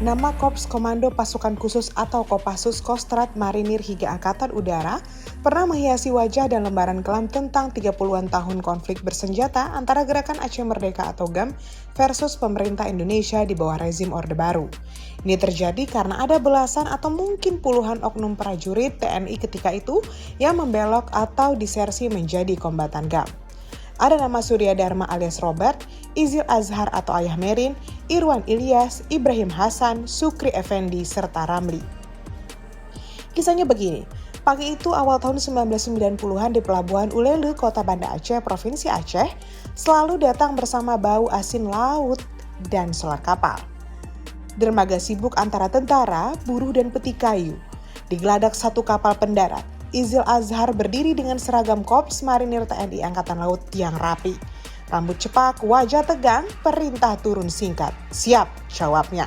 Nama Korps Komando Pasukan Khusus atau Kopassus Kostrad Marinir hingga Angkatan Udara pernah menghiasi wajah dan lembaran kelam tentang 30-an tahun konflik bersenjata antara Gerakan Aceh Merdeka atau GAM versus pemerintah Indonesia di bawah rezim Orde Baru. Ini terjadi karena ada belasan atau mungkin puluhan oknum prajurit TNI ketika itu yang membelok atau disersi menjadi kombatan GAM. Ada nama Surya Dharma alias Robert, Izil Azhar atau Ayah Merin, Irwan Ilyas, Ibrahim Hasan, Sukri Effendi, serta Ramli. Kisahnya begini, pagi itu awal tahun 1990-an di Pelabuhan Ulele, Kota Banda Aceh, Provinsi Aceh, selalu datang bersama bau asin laut dan solar kapal. Dermaga sibuk antara tentara, buruh, dan peti kayu. Digeladak satu kapal pendarat. Izil Azhar berdiri dengan seragam Korps Marinir TNI Angkatan Laut yang rapi. Rambut cepak, wajah tegang, perintah turun singkat. Siap, jawabnya.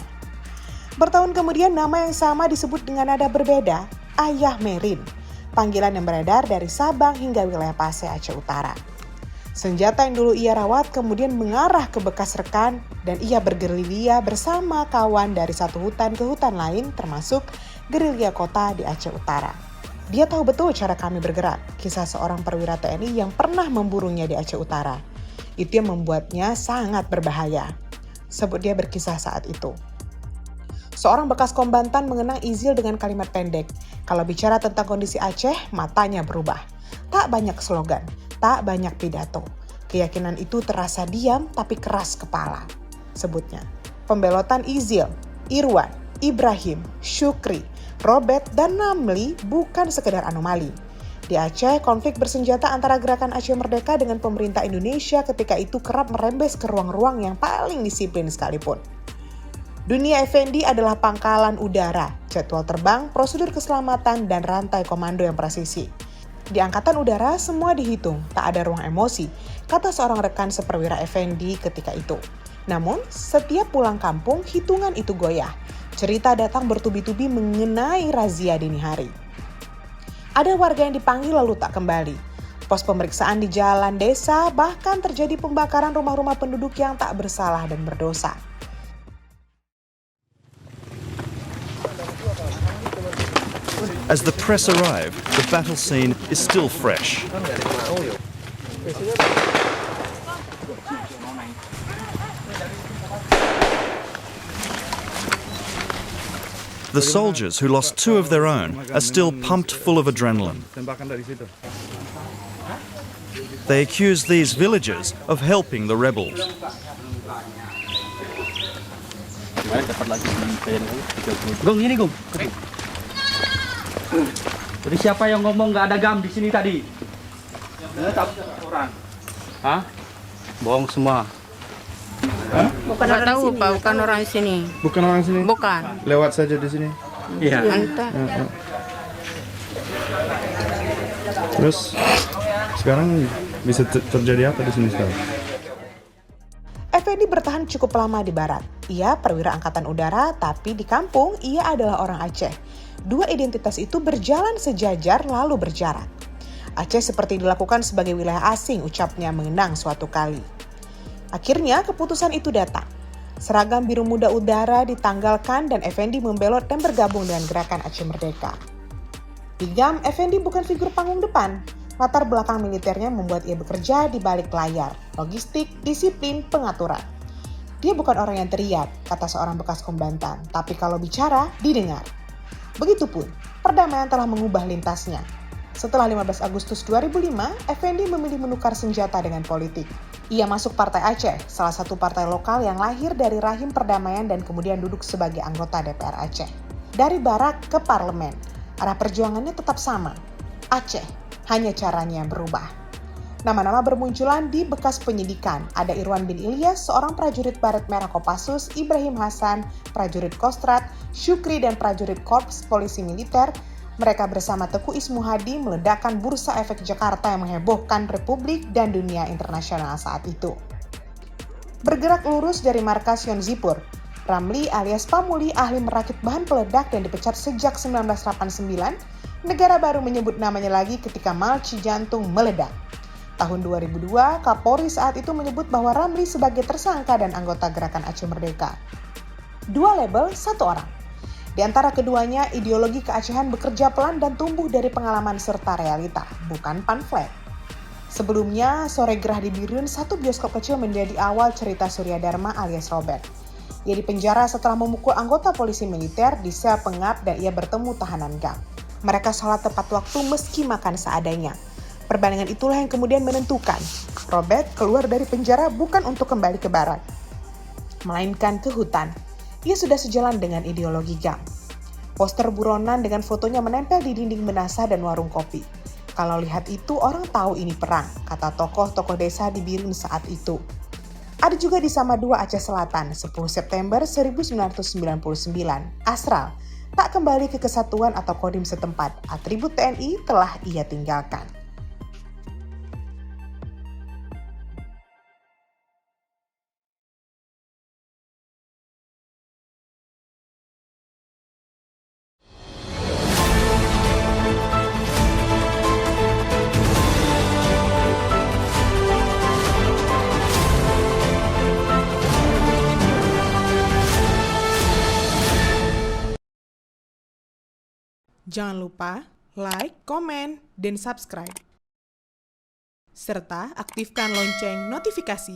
Bertahun kemudian nama yang sama disebut dengan nada berbeda, Ayah Merin. Panggilan yang beredar dari Sabang hingga wilayah Pasai Aceh Utara. Senjata yang dulu ia rawat kemudian mengarah ke bekas rekan dan ia bergerilya bersama kawan dari satu hutan ke hutan lain termasuk gerilya kota di Aceh Utara. Dia tahu betul cara kami bergerak, kisah seorang perwira TNI yang pernah memburunya di Aceh Utara. Itu yang membuatnya sangat berbahaya. Sebut dia berkisah saat itu. Seorang bekas kombatan mengenang Izil dengan kalimat pendek. Kalau bicara tentang kondisi Aceh, matanya berubah. Tak banyak slogan, tak banyak pidato. Keyakinan itu terasa diam tapi keras kepala. Sebutnya, pembelotan Izil, Irwan, Ibrahim, Sukri, Robert, dan Ramli bukan sekedar anomali. Di Aceh, konflik bersenjata antara Gerakan Aceh Merdeka dengan pemerintah Indonesia ketika itu kerap merembes ke ruang-ruang yang paling disiplin sekalipun. Dunia Effendi adalah pangkalan udara, jadwal terbang, prosedur keselamatan, dan rantai komando yang presisi. Di Angkatan Udara, semua dihitung, tak ada ruang emosi, kata seorang rekan seperwira Effendi ketika itu. Namun, setiap pulang kampung, hitungan itu goyah. Cerita datang bertubi-tubi mengenai razia dini hari. Ada warga yang dipanggil lalu tak kembali. Pos pemeriksaan di jalan desa, bahkan terjadi pembakaran rumah-rumah penduduk yang tak bersalah dan berdosa. As the press arrive, the battle scene is still fresh. The soldiers who lost two of their own are still pumped full of adrenaline. They accuse these villagers of helping the rebels. Gong, ini Gong. Jadi siapa yang ngomong nggak ada GAM di sini tadi? Orang. Hah? Bohong semua. Bukan orang tahu, sini. Pak, bukan orang sini. Bukan orang sini? Bukan. Lewat saja di sini? Iya. Terus sekarang bisa terjadi apa di sini sekarang? Effendi bertahan cukup lama di barat. Ia perwira Angkatan Udara, tapi di kampung ia adalah orang Aceh. Dua identitas itu berjalan sejajar lalu berjarak. Aceh seperti dilakukan sebagai wilayah asing, ucapnya mengenang suatu kali. Akhirnya keputusan itu datang. Seragam biru muda udara ditanggalkan dan Effendi membelot dan bergabung dengan Gerakan Aceh Merdeka. Di GAM, Effendi bukan figur panggung depan. Latar belakang militernya membuat ia bekerja di balik layar, logistik, disiplin, pengaturan. Dia bukan orang yang teriak, kata seorang bekas kombatan, tapi kalau bicara, didengar. Begitupun, perdamaian telah mengubah lintasnya. Setelah 15 Agustus 2005, Effendi memilih menukar senjata dengan politik. Ia masuk Partai Aceh, salah satu partai lokal yang lahir dari rahim perdamaian dan kemudian duduk sebagai anggota DPR Aceh. Dari barak ke parlemen, arah perjuangannya tetap sama. Aceh, hanya caranya yang berubah. Nama-nama bermunculan di bekas penyidikan. Ada Irwan bin Ilyas, seorang prajurit Baret Merah Kopassus, Ibrahim Hasan, prajurit Kostrad, Sukri dan prajurit Korps Polisi Militer. Mereka bersama Teguh Ismu Hadi meledakkan Bursa Efek Jakarta yang menghebohkan Republik dan dunia internasional saat itu. Bergerak lurus dari markas Yon Zipur, Ramli alias Pamuli, ahli merakit bahan peledak dan dipecat sejak 1989, negara baru menyebut namanya lagi ketika Malci Jantung meledak. Tahun 2002, Kapolri saat itu menyebut bahwa Ramli sebagai tersangka dan anggota Gerakan Aceh Merdeka. Dua label, satu orang. Di antara keduanya, ideologi keacehan bekerja pelan dan tumbuh dari pengalaman serta realita, bukan pamflet. Sebelumnya, Sore Gerah di Birun, satu bioskop kecil menjadi awal cerita Surya Dharma alias Robert. Ia dipenjara setelah memukul anggota polisi militer di sel pengap dan ia bertemu tahanan gang. Mereka sholat tepat waktu meski makan seadanya. Perbandingan itulah yang kemudian menentukan Robert keluar dari penjara bukan untuk kembali ke barat, melainkan ke hutan. Ia sudah sejalan dengan ideologi gang. Poster buronan dengan fotonya menempel di dinding Menasa dan warung kopi. Kalau lihat itu orang tahu ini perang, kata tokoh-tokoh desa di Birun saat itu. Ada juga di Samadua, Aceh Selatan, 10 September 1999, Asral tak kembali ke kesatuan atau kodim setempat, atribut TNI telah ia tinggalkan. Jangan lupa like, komen, dan subscribe. Serta aktifkan lonceng notifikasi